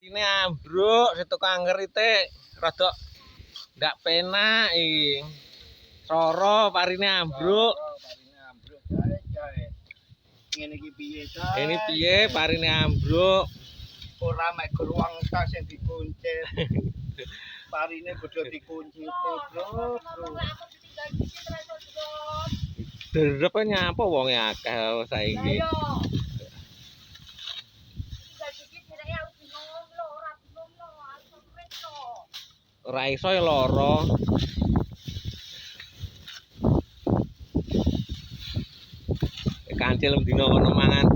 Ini ambruk situ kanger itu rada ndak penak iki. Soro parine ambruk. Ngene iki piye ta? Ini piye parine ambruk? Ora mek ruang tas sing dikunci. Parine bodho dikunci, Bro. Derep nyapa wonge akeh saiki. Ora iso ya lara. Kancil dina kono mangan.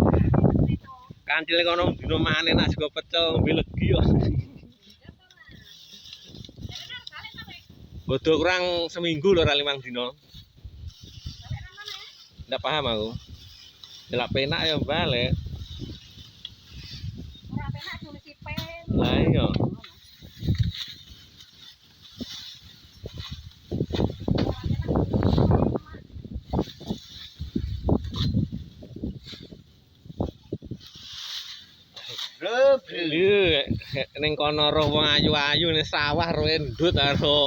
Kancil kono dina mangan enak sego pecel ngombe legi kok. Bodho kurang seminggu lho ora 5 dina. Ndak paham aku. Delak penak ya balik. Ora penak sulit sipen. Lah iya. Lho, ning kono roh wong ayu-ayu ning sawah roh endut karo.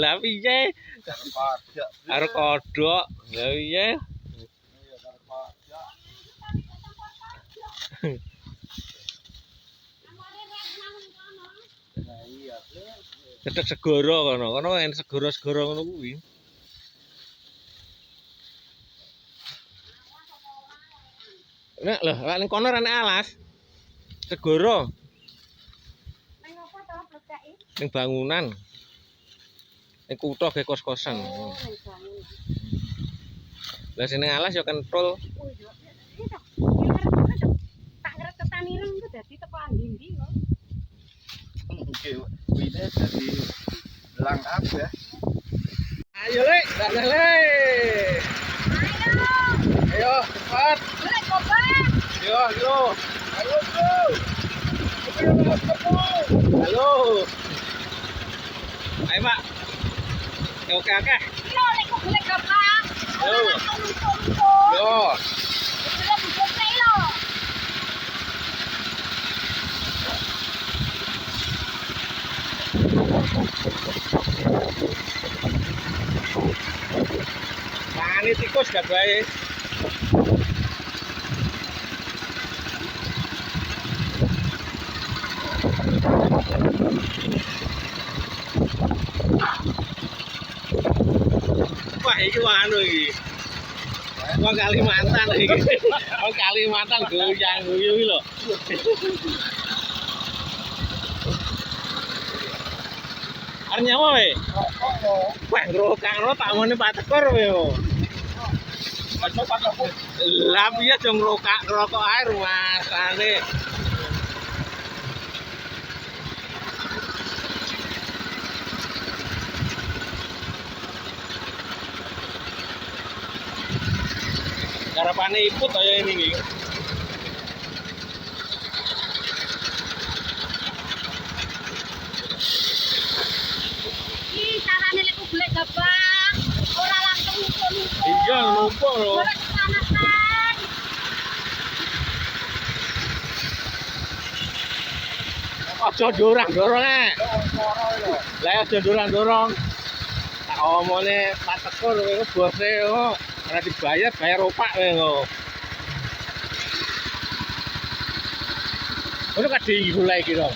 Lah piye? Karo kodhok. Lah piye? Cedhek segara kono. Kono en segara-segara ngono kuwi. Nek lho, lek ning kono ana alas. Segara Nang opo to blekake? ning bangunan. Ning kutho ge kos-kosan. Oh, Lah sing ning alas ya kentul. oh iya. Tak ngerti tetani reng ku dadi teko ndi-ndi kok. Ini jadi langkap ya. Ayo le, datang le. Ayo, cepat. Golek gobang. Yo, yo. Halo, Bro. Halo. Ayo, Pak. Oke, oke. Yo lek golek gobang. Yo. Yo. Mangane tikus gak bae. Wah, iki anu iki. Wong Kalimantan iki. Wong Kalimantan goyang-guyu iki lho. Arep nyawa we? Wah, ngrokakno tamone Pak Tekor we. Lah piye aja ngrokok ae rumasane. Garapane iput kaya ini iki. Iki carane lek golek gobang. Ora langsung numpuk-numpuk. Iya, numpuk lho. Golek kepanasan. Aja dorong-dorong nek. Lah aja dorong-dorong. Tak omone Pak Tekor kowe bose kok ora dibayar, bayar opak kowe kok. Ono kadhe gula iki lho.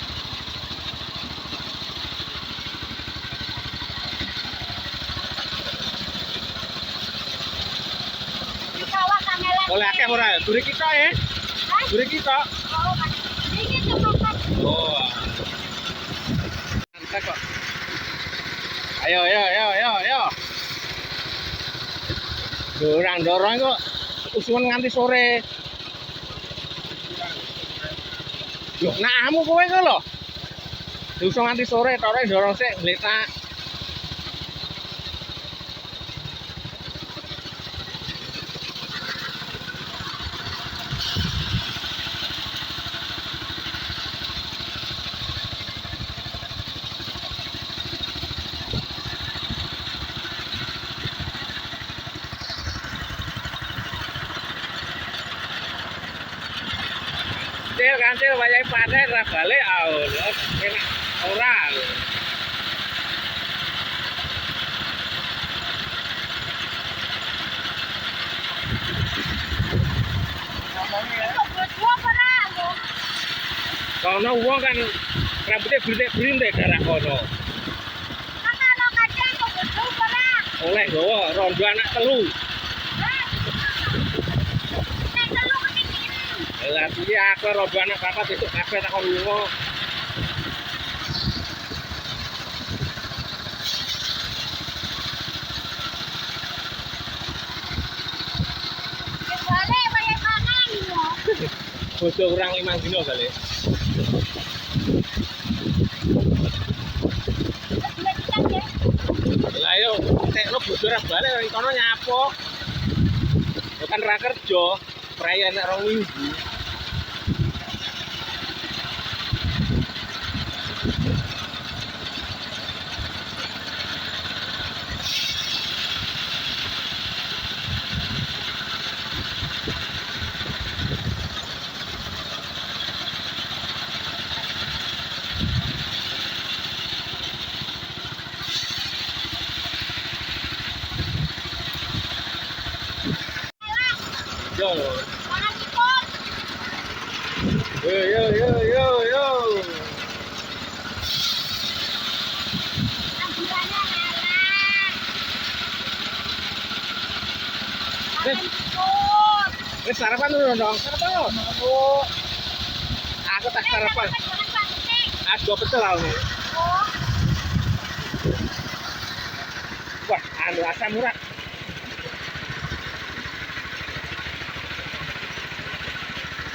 Iki kawak kamelek. Oleh akeh ora? Dure kita ya. Dure kita. Oh, iki cepet. Oh. Mantap kok. Ayo, ayo, ayo, ayo, ayo. Dorong-dorong kok usulan nganti sore. Yo, nakmu kowe kok lho. Diusung nganti sore, tore dorong sik ngletak. Kecil kan nanti wayahe panen ra balik enak ora. Bojo apa ra lho? Kono wong kan rambutnya berintik-berintik darah kono. Kan ana kadang kok bojo apa ra? Oleh gowo rondo anak telu. Nek telu kepikiran. Lah iki aku rondo anak papat besok kabeh takon lunga. Wis balik wayahe panen lho. Bojo kurang 5 dino kali. Wis dua juta ya. Lah yo nek lo bojo ra balik ning kono nyapo. Bukan ra kerja, perayaan nek 2 minggu. Yo, Mana tipot? yo. Anggurannya ngalah. Makan tipot. Wis sarapan dulu dong. Sarapan. Oh. Aku tak sarapan. Jangan plastik. Ah, 2 pecel aku. Oh, Wah, anu asam urat.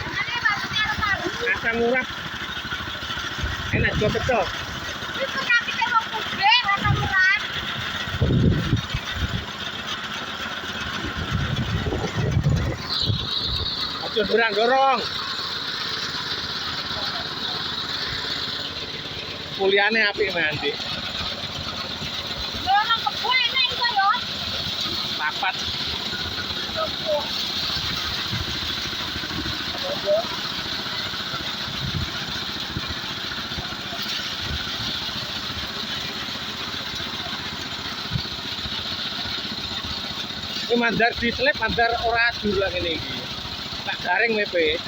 ini maksudnya paru. Asam urat. Enak 2 pecel. Itu nanti saya mau kude, rasa murah. Aja dorong. Kuliahnya apik nanti. Dorong kebun enak itu ya. Papat. Kebun. Ini mandar diselip, mandar ora adur lah ini. Tak garing mepe.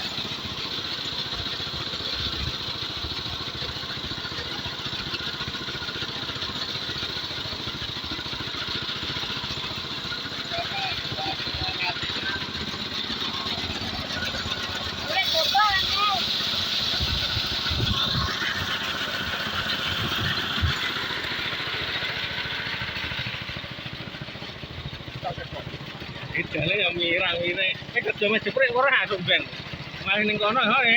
Boleh coba nanti. Idane ya mirang ini. Kerja mas jepret ora aku ben. Malah ning kono hoe.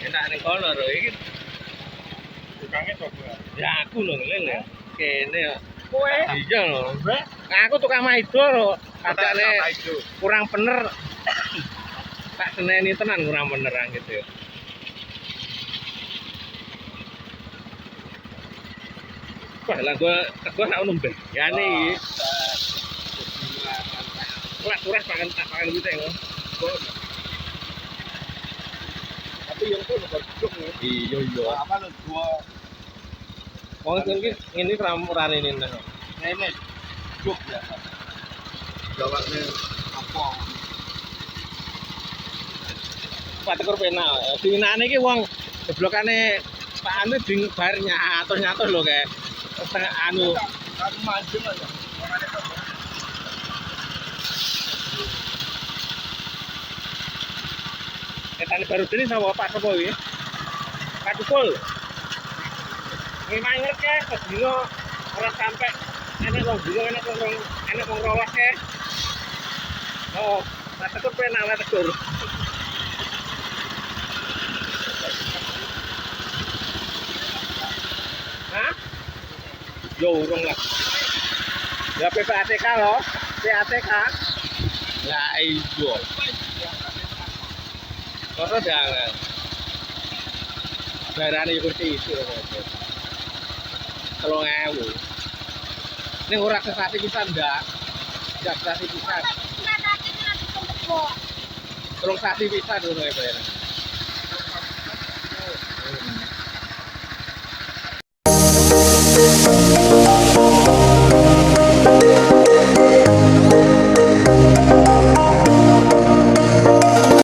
Enak ning kono lho iki. Tukangnya coba. Ya aku lho lele. Kene ya. Kowe? Iya lho. Aku tukang maido lho. Kadane kurang bener. Tak seneni tenan kurang beneran gitu. Wah, lah gua sak nembe. Ya nih. Kuras pakan gitu ya. Tapi yang itu udah berjuk nih. Iya. Apa lu dua Oh, ini ramuran ini nah. nenek juk ya. Jawabnya apa? Pak tekur pena. Dinane iki wong jeblokane Pak Anu ding bar nyatur lho kayak setengah anu. Aku mancing aja. Ketane baru dene sama Pak sapa iki? Pak Tukul. Memang ngerti ya, sedino ora sampai enak wong dino enak wong rolas ya. Oh, Pak tekur pena Pak tekur. Hah? Yo urung lah. Ya PPATK loh, PATK. Lah iya. Kok jangan. Barane seperti itu. 3.000. Ini ora sesasi pisan ndak. Ndak sesasi pisan. Nanti nanti kebun. Terus sasi pisan ngono ya, Pak.